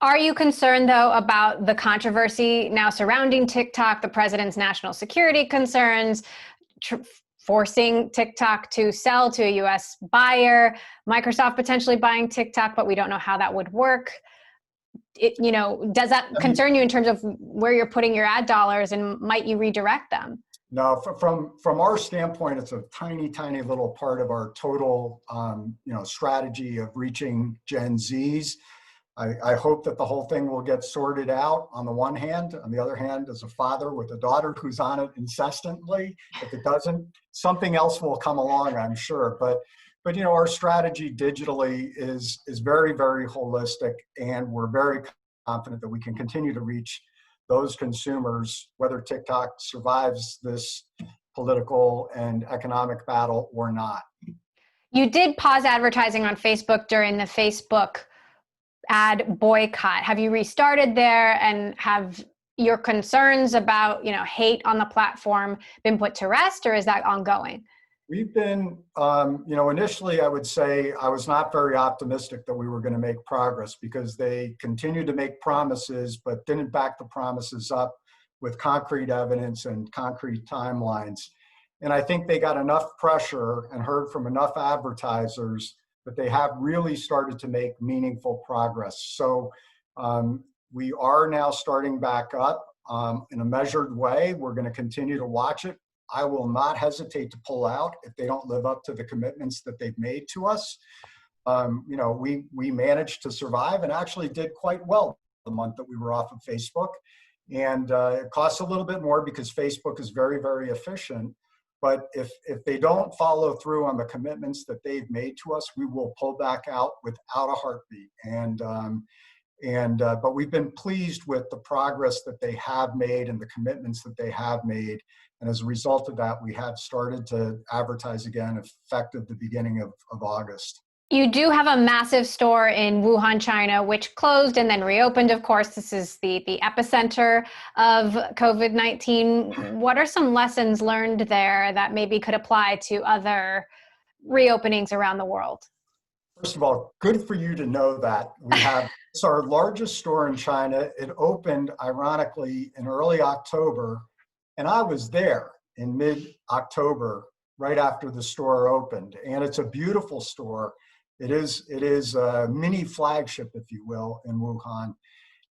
Are you concerned, though, about the controversy now surrounding TikTok, the president's national security concerns, tr- forcing TikTok to sell to a U.S. buyer, Microsoft potentially buying TikTok, but we don't know how that would work? Does that concern you in terms of where you're putting your ad dollars, and might you redirect them? No, from our standpoint, it's a tiny, tiny little part of our total, strategy of reaching Gen Zs. I hope that the whole thing will get sorted out on the one hand. On the other hand, as a father with a daughter who's on it incessantly, if it doesn't, something else will come along, I'm sure. But our strategy digitally is very, very holistic, and we're very confident that we can continue to reach those consumers, whether TikTok survives this political and economic battle or not. You did pause advertising on Facebook during the Facebook ad boycott. Have you restarted there, and have your concerns about hate on the platform been put to rest, or is that ongoing? We've been, initially I would say I was not very optimistic that we were going to make progress, because they continued to make promises but didn't back the promises up with concrete evidence and concrete timelines. And I think they got enough pressure and heard from enough advertisers that they have really started to make meaningful progress. So we are now starting back up in a measured way. We're going to continue to watch it. I will not hesitate to pull out if they don't live up to the commitments that they've made to us. We managed to survive and actually did quite well the month that we were off of Facebook. And it costs a little bit more because Facebook is very, very efficient. But if they don't follow through on the commitments that they've made to us, we will pull back out without a heartbeat. But we've been pleased with the progress that they have made and the commitments that they have made. And as a result of that, we have started to advertise again, effective the beginning of August. You do have a massive store in Wuhan, China, which closed and then reopened. Of course, this is the epicenter of COVID-19. What are some lessons learned there that maybe could apply to other reopenings around the world? First of all, good for you to know that. It's our largest store in China. It opened, ironically, in early October, and I was there in mid-October, right after the store opened. And it's a beautiful store. It is a mini flagship, if you will, in Wuhan.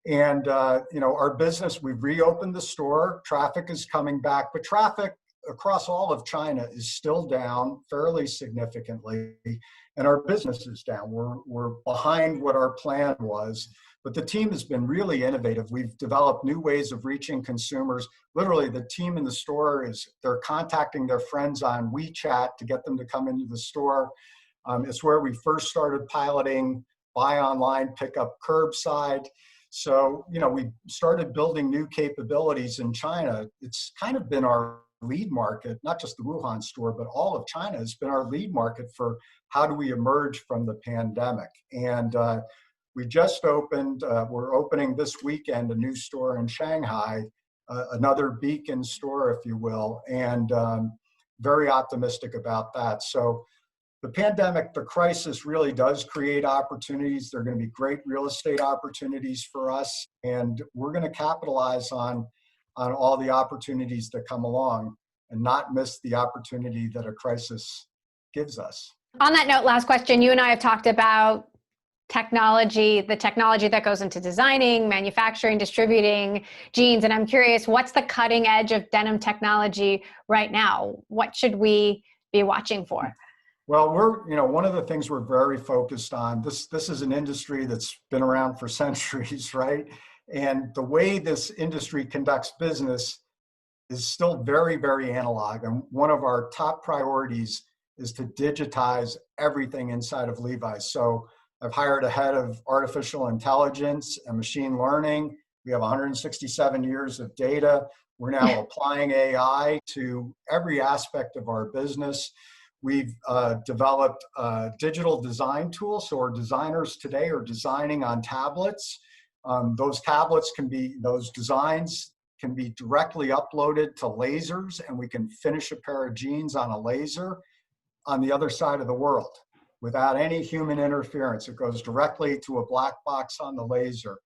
And our business, we've reopened the store. Traffic is coming back, but traffic across all of China is still down fairly significantly, and our business is down. We're behind what our plan was, but the team has been really innovative. We've developed new ways of reaching consumers. Literally, the team in the store they're contacting their friends on WeChat to get them to come into the store. It's where we first started piloting buy online, pick up curbside. So, we started building new capabilities in China. It's kind of been our lead market, not just the Wuhan store, but all of China has been our lead market for how do we emerge from the pandemic. And we just opened, we're opening this weekend a new store in Shanghai, another beacon store, if you will, and very optimistic about that. So the pandemic, the crisis really does create opportunities. There are going to be great real estate opportunities for us, and we're going to capitalize on all the opportunities that come along and not miss the opportunity that a crisis gives us. On that note, last question. You and I have talked about technology, the technology that goes into designing, manufacturing, distributing jeans. And I'm curious, what's the cutting edge of denim technology right now? What should we be watching for? Well, one of the things we're very focused on, this is an industry that's been around for centuries, right? And the way this industry conducts business is still very, very analog. And one of our top priorities is to digitize everything inside of Levi. So I've hired a head of artificial intelligence and machine learning. We have 167 years of data. We're now applying AI to every aspect of our business. We've developed digital design tools. So our designers today are designing on tablets. Those designs can be directly uploaded to lasers, and we can finish a pair of jeans on a laser on the other side of the world without any human interference. It goes directly to a black box on the laser.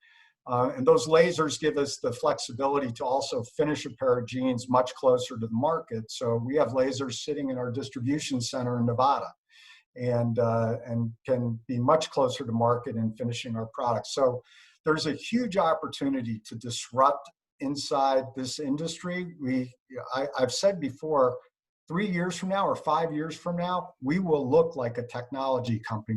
And those lasers give us the flexibility to also finish a pair of jeans much closer to the market. So we have lasers sitting in our distribution center in Nevada, and can be much closer to market in finishing our products. So there's a huge opportunity to disrupt inside this industry. I've said before, 3 years from now or 5 years from now, we will look like a technology company.